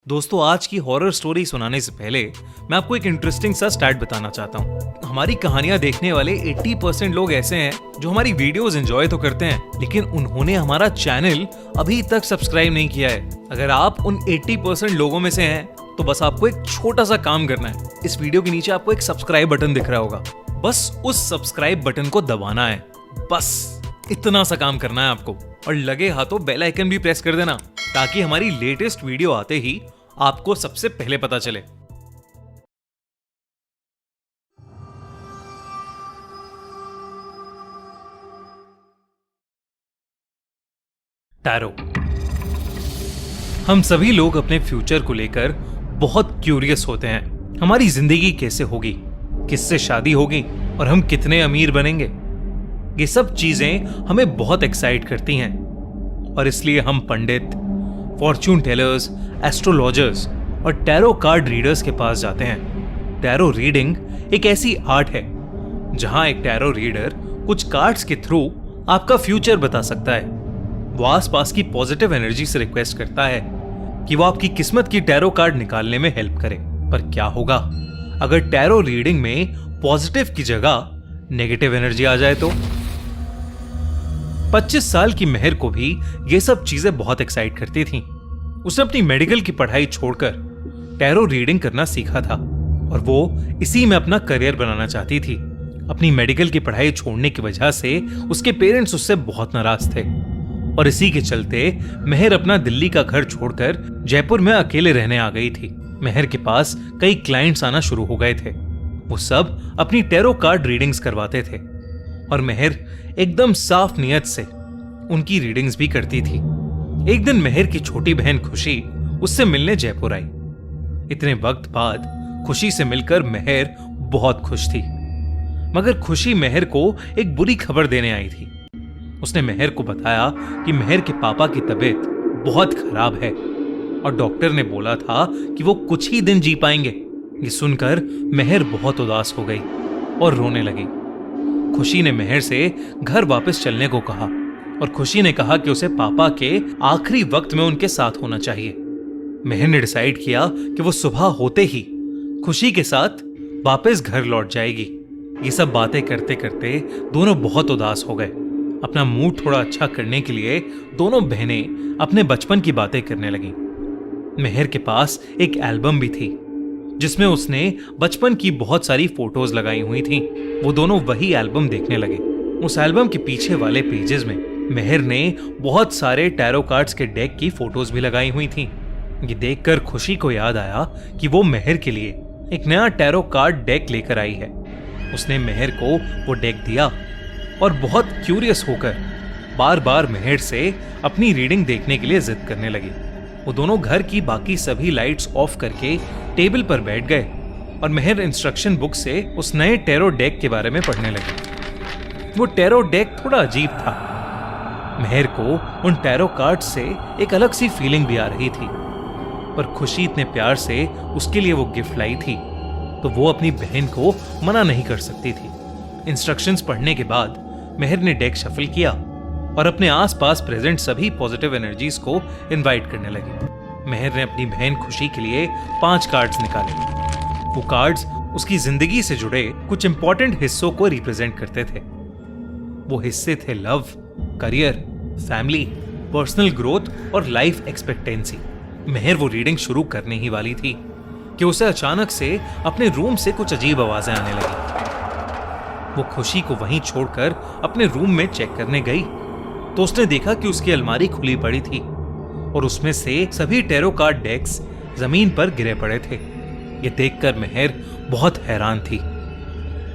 दोस्तों, आज की हॉरर स्टोरी सुनाने से पहले मैं आपको एक इंटरेस्टिंग सा स्टैट बताना चाहता हूँ। हमारी कहानियां देखने वाले 80% लोग ऐसे हैं जो हमारी वीडियोस एंजॉय तो करते हैं, लेकिन उन्होंने हमारा चैनल अभी तक सब्सक्राइब नहीं किया है। अगर आप उन 80% लोगों में से हैं, तो बस आपको एक छोटा सा काम करना है। इस वीडियो के नीचे आपको एक सब्सक्राइब बटन दिख रहा होगा, बस उस सब्सक्राइब बटन को दबाना है। बस इतना सा काम करना है आपको, और लगे हाथों बेल आइकन भी प्रेस कर देना, ताकि हमारी लेटेस्ट वीडियो आते ही आपको सबसे पहले पता चले। टैरो। हम सभी लोग अपने फ्यूचर को लेकर बहुत क्यूरियस होते हैं। हमारी जिंदगी कैसे होगी, किससे शादी होगी और हम कितने अमीर बनेंगे। ये सब चीजें हमें बहुत एक्साइट करती हैं, और इसलिए हम पंडित, फॉर्च्यून टेलर्स, एस्ट्रोलॉजर्स और टैरो कार्ड रीडर्स के पास जाते हैं। टैरो रीडिंग एक ऐसी आर्ट है जहां एक टैरो रीडर कुछ कार्ड्स के थ्रू आपका फ्यूचर बता सकता है। वो आसपास की पॉजिटिव एनर्जी से रिक्वेस्ट करता है कि वो आपकी किस्मत की टैरो कार्ड निकालने में हेल्प करे। पर क्या होगा अगर टैरो रीडिंग में पॉजिटिव की जगह नेगेटिव एनर्जी आ जाए तो? 25 साल की मेहर को भी ये सब चीजें बहुत एक्साइट करती थीं। उसने अपनी मेडिकल की पढ़ाई छोड़कर टैरो रीडिंग करना सीखा था, और वो इसी में अपना करियर बनाना चाहती थी। अपनी मेडिकल की पढ़ाई छोड़ने की वजह से उसके पेरेंट्स उससे बहुत नाराज थे, और इसी के चलते मेहर अपना दिल्ली का घर छोड़कर जयपुर में अकेले रहने आ गई थी। मेहर के पास कई क्लाइंट्स आना शुरू हो गए थे। वो सब अपनी टैरो कार्ड रीडिंग्स करवाते थे, और मेहर एकदम साफ नियत से उनकी रीडिंग्स भी करती थी। एक दिन मेहर की छोटी बहन खुशी उससे मिलने जयपुर आई। इतने वक्त बाद खुशी से मिलकर मेहर बहुत खुश थी, मगर खुशी मेहर को एक बुरी खबर देने आई थी। उसने मेहर को बताया कि मेहर के पापा की तबीयत बहुत खराब है, और डॉक्टर ने बोला था कि वो कुछ ही दिन जी पाएंगे। ये सुनकर मेहर बहुत उदास हो गई और रोने लगी। खुशी ने मेहर से घर वापस चलने को कहा, और खुशी ने कहा कि उसे पापा के आखिरी वक्त में उनके साथ होना चाहिए। मेहर ने डिसाइड किया कि वो सुबह होते ही खुशी के साथ वापस घर लौट जाएगी। ये सब बातें करते करते दोनों बहुत उदास हो गए। अपना मूड थोड़ा अच्छा करने के लिए दोनों बहनें अपने बचपन की बातें करने लगी। मेहर के पास एक एल्बम भी थी जिसमें उसने बचपन की बहुत सारी फोटोज लगाई हुई थी। वो दोनों वही एल्बम देखने लगे। उस एल्बम के पीछे वाले पेजेस में मेहर ने बहुत सारे टैरो कार्ड्स के डेक की फोटोज भी लगाई हुई थी। ये देखकर खुशी को याद आया कि वो मेहर के लिए एक नया टैरो कार्ड डेक लेकर आई है। उसने मेहर को वो डेक दिया, और बहुत क्यूरियस होकर बार बार मेहर से अपनी रीडिंग देखने के लिए जिद करने लगी। वो दोनों घर की बाकी सभी लाइट्स ऑफ करके टेबल पर बैठ गए, और मेहर इंस्ट्रक्शन बुक से उस नए टैरो डेक के बारे में पढ़ने लगी। वो टैरो डेक थोड़ा अजीब था। मेहर को उन टैरो कार्ड से एक अलग सी फीलिंग भी आ रही थी, पर खुशी इतने प्यार से उसके लिए वो गिफ्ट लाई थी, तो वो अपनी बहन को मना नहीं कर सकती थी। इंस्ट्रक्शंस पढ़ने के बाद मेहर ने डेक शफल किया और अपने आसपास प्रेजेंट सभी पॉजिटिव एनर्जीज को इनवाइट करने लगी। मेहर ने अपनी बहन खुशी के लिए 5 कार्ड्स निकाले। वो कार्ड्स उसकी जिंदगी से जुड़े कुछ इंपॉर्टेंट हिस्सों को रिप्रेजेंट करते थे। वो हिस्से थे love, career, family, personal growth और लाइफ एक्सपेक्टेंसी। मेहर वो रीडिंग शुरू करने ही वाली थी कि उसे अचानक से अपने रूम से कुछ अजीब आवाजें आने लगी। वो खुशी को वहीं छोड़कर अपने रूम में चेक करने गई, तो उसने देखा कि उसकी अलमारी खुली पड़ी थी, और उसमें से सभी टैरो कार्ड डेक्स जमीन पर गिरे पड़े थे। ये देखकर मेहर बहुत हैरान थी,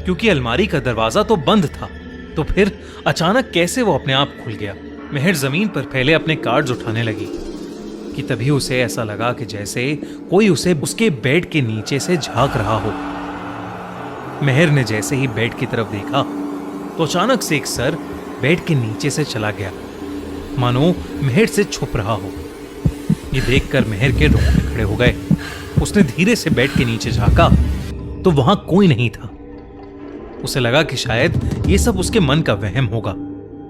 क्योंकि अलमारी का दरवाजा तो बंद था, तो फिर अचानक कैसे वो अपने आप खुल गया। मेहर जमीन पर फैले अपने कार्ड्स उठाने लगी कि तभी उसे ऐसा लगा कि जैसे कोई उसे उसके बेड के नीचे से झांक रहा हो। मेहर ने जैसे ही बेड की तरफ देखा, तो अचानक से एक सर बेड के नीचे से चला गया, मानो मेहर से छुप रहा हो। ये देखकर मेहर के रोंगटे खड़े हो गए। उसने धीरे से बेड के नीचे झांका, तो वहां कोई नहीं था। उसे लगा कि शायद ये सब उसके मन का वहम होगा,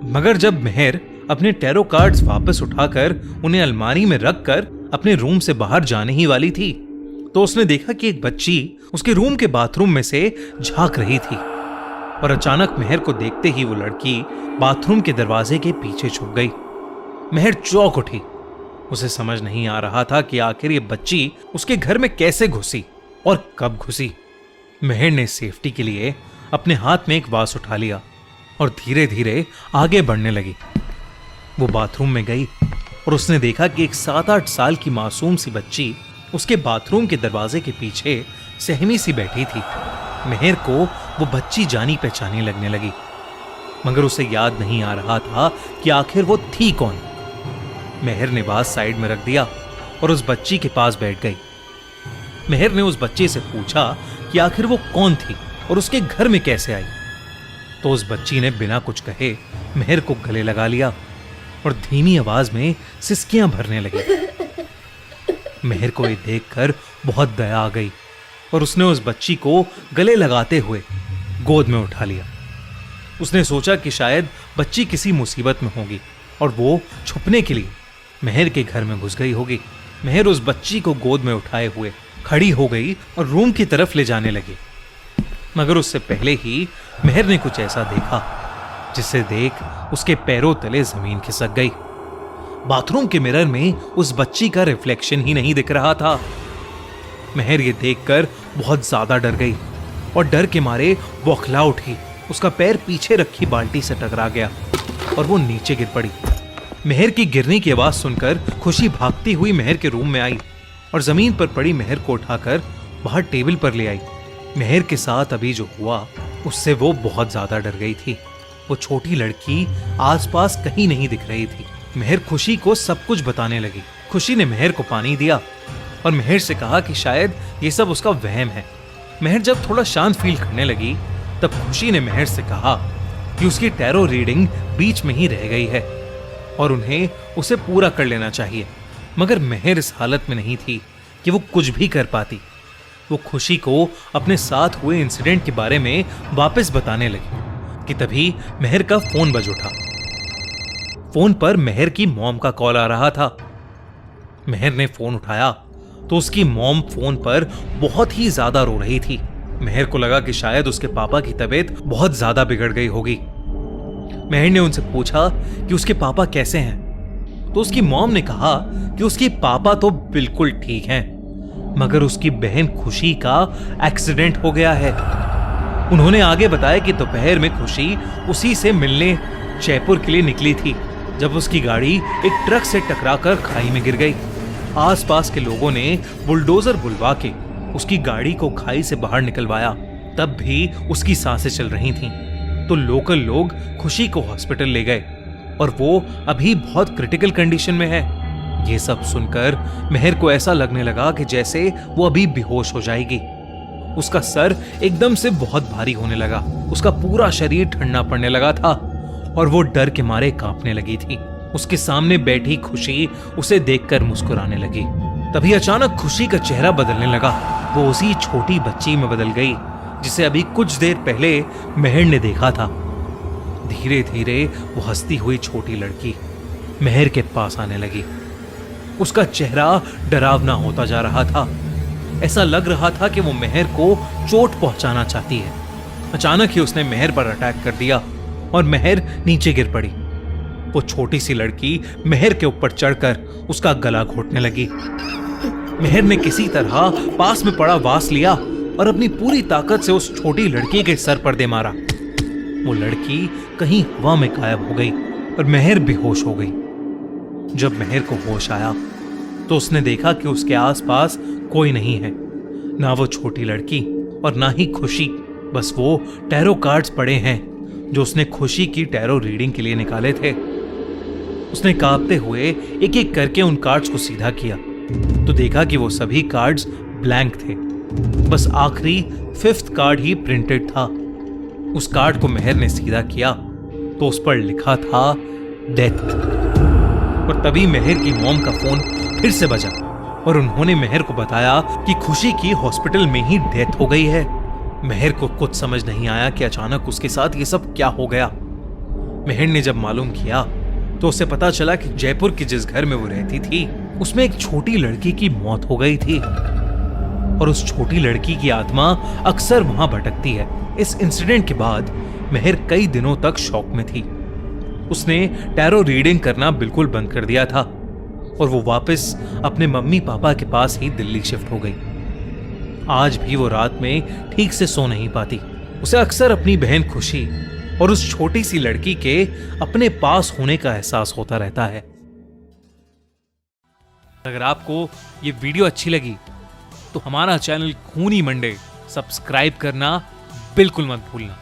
मगर जब मेहर अपने टैरो कार्ड्स वापस उठाकर उन्हें अलमारी में रखकर अपने रूम से बाहर जाने ही वाली थी तो उसने देखा कि एक बच्ची उसके रूम के बाथरूम में से झांक रही थी और अचानक मेहर को देखते ही वो लड़की बाथरूम के दरवाजे के पीछे छुप गई। मेहर चौंक उठी। उसे समझ नहीं आ रहा था कि आखिर ये बच्ची उसके घर में कैसे घुसी और कब घुसी। मेहर ने सेफ्टी के लिए अपने हाथ में एक वास उठा लिया और धीरे धीरे आगे बढ़ने लगी। वो बाथरूम में गई और उसने देखा कि एक 7-8 साल की मासूम सी बच्ची उसके बाथरूम के दरवाजे के पीछे सहमी सी बैठी थी। मेहर को वो बच्ची जानी पहचानी लगने लगी, मगर उसे याद नहीं आ रहा था कि आखिर वो थी कौन। मेहर ने बात साइड में रख दिया और उस बच्ची के पास बैठ गई। मेहर ने उस बच्चे से पूछा कि आखिर वो कौन थी और उसके घर में कैसे आई। तो उस बच्ची ने बिना कुछ कहे मेहर को गले लगा लिया और धीमी आवाज में सिसकियां भरने लगी। मेहर को ये देखकर बहुत दया आ गई और उसने उस बच्ची को गले लगाते हुए गोद में उठा लिया। उसने सोचा कि शायद बच्ची किसी मुसीबत में होगी और वो छुपने के लिए मेहर के घर में घुस गई होगी। मेहर उस बच्ची को गोद में उठाए हुए खड़ी हो गई और रूम की तरफ ले जाने लगी, मगर उससे पहले ही मेहर ने कुछ ऐसा देखा जिसे देख उसके पैरों तले जमीन खिसक गई। बाथरूम के मिरर में उस बच्ची का रिफ्लेक्शन ही नहीं दिख रहा था। मेहर ये देखकर बहुत ज्यादा डर गई और डर के मारे बौखला उठी। उसका पैर पीछे रखी बाल्टी से टकरा गया और वो नीचे गिर पड़ी। मेहर की गिरने की आवाज सुनकर खुशी भागती हुई मेहर के रूम में आई और जमीन पर पड़ी मेहर को उठाकर बाहर टेबल पर ले आई। मेहर के साथ अभी जो हुआ उससे वो बहुत ज्यादा डर गई थी। वो छोटी लड़की आसपास कहीं नहीं दिख रही थी। मेहर खुशी को सब कुछ बताने लगी। खुशी ने मेहर को पानी दिया और मेहर से कहा कि शायद ये सब उसका वहम है। मेहर जब थोड़ा शांत फील करने लगी तब खुशी ने मेहर से कहा कि उसकी टैरो रीडिंग बीच में ही रह गई है और उन्हें उसे पूरा कर लेना चाहिए, मगर मेहर इस हालत में नहीं थी कि वो कुछ भी कर पाती। वो खुशी को अपने साथ हुए इंसिडेंट के बारे में वापस बताने लगी कि तभी मेहर का फोन बज उठा। फोन पर मेहर की मॉम का कॉल आ रहा था। मेहर ने फोन उठाया तो उसकी मॉम फोन पर बहुत ही ज्यादा रो रही थी। मेहर को लगा कि शायद उसके पापा की तबीयत बहुत ज्यादा बिगड़ गई होगी। मेहर ने उनसे पूछा कि उसके पापा कैसे हैं, तो उसकी मॉम ने कहा कि उसके पापा तो बिल्कुल ठीक हैं, मगर उसकी बहन खुशी का एक्सीडेंट हो गया है। उन्होंने आगे बताया कि दोपहर में खुशी उसी से मिलने जयपुर के लिए निकली थी जब उसकी गाड़ी एक ट्रक से टकराकर खाई में गिर गई। आसपास के लोगों ने बुलडोजर बुलवा के उसकी गाड़ी को खाई से बाहर निकलवाया, तब भी उसकी सांसें चल रही थीं। तो लोकल लोग खुशी को हॉस्पिटल ले गए और वो अभी बहुत क्रिटिकल कंडीशन में है। ये सब सुनकर मेहर को ऐसा लगने लगा कि जैसे वो अभी बेहोश हो जाएगी। उसका सर एकदम से बहुत भारी होने लगा, उसका पूरा शरीर ठंडा पड़ने लगा था और वो डर के मारे कांपने लगी थी। उसके सामने बैठी खुशी उसे देखकर मुस्कुराने लगी। तभी अचानक खुशी का चेहरा बदलने लगा। वो उसी छोटी बच्ची में बदल गई जिसे अभी कुछ देर पहले मेहर ने देखा था। धीरे धीरे वो हंसती हुई छोटी लड़की मेहर के पास आने लगी। उसका चेहरा डरावना होता जा रहा था। ऐसा लग रहा था कि वो मेहर को चोट पहुंचाना चाहती है। अचानक ही उसने मेहर पर अटैक कर दिया और मेहर नीचे गिर पड़ी। वो छोटी सी लड़की मेहर के ऊपर चढ़कर उसका गला घोटने लगी। मेहर ने किसी तरह पास में पड़ा वास लिया और अपनी पूरी ताकत से उस छोटी लड़की के सर पर दे मारा। वो लड़की कहीं हवा में गायब हो गई और मेहर बेहोश हो गई। जब मेहर को होश आया तो उसने देखा कि उसके आसपास कोई नहीं है, ना वो छोटी लड़की और ना ही खुशी। बस वो टैरो कार्ड्स पड़े हैं जो उसने खुशी की टैरो रीडिंग के लिए निकाले थे। उसने कांपते हुए एक एक करके उन कार्ड्स को सीधा किया तो देखा कि वो सभी कार्ड्स ब्लैंक थे। बस आखिरी 5th कार्ड ही प्रिंटेड था। उस कार्ड को मेहर ने सीधा किया तो उस पर लिखा था डेथ। और तभी मेहर की मॉम का फोन फिर से बजा और उन्होंने मेहर को बताया कि खुशी की हॉस्पिटल में ही डेथ हो गई है। मेहर को कुछ समझ नहीं आया कि अचानक उसके साथ ये सब क्या हो गया। मेहर ने जब मालूम किया तो उसे पता चला कि जयपुर के जिस घर में वो रहती थी उसमें एक छोटी लड़की की मौत हो गई थी और उस छोटी लड़की की आत्मा अक्सर वहां भटकती है। इस इंसिडेंट के बाद मेहर कई दिनों तक शॉक में थी। उसने टैरो रीडिंग करना बिल्कुल बंद कर दिया था और वो वापस अपने मम्मी पापा के पास ही दिल्ली शिफ्ट हो गई। आज भी वो रात में ठीक से सो नहीं पाती। उसे अक्सर अपनी बहन खुशी और उस छोटी सी लड़की के अपने पास होने का एहसास होता रहता है। अगर आपको ये वीडियो अच्छी लगी तो हमारा चैनल खूनी मंडे सब्सक्राइब करना बिल्कुल मत भूलना।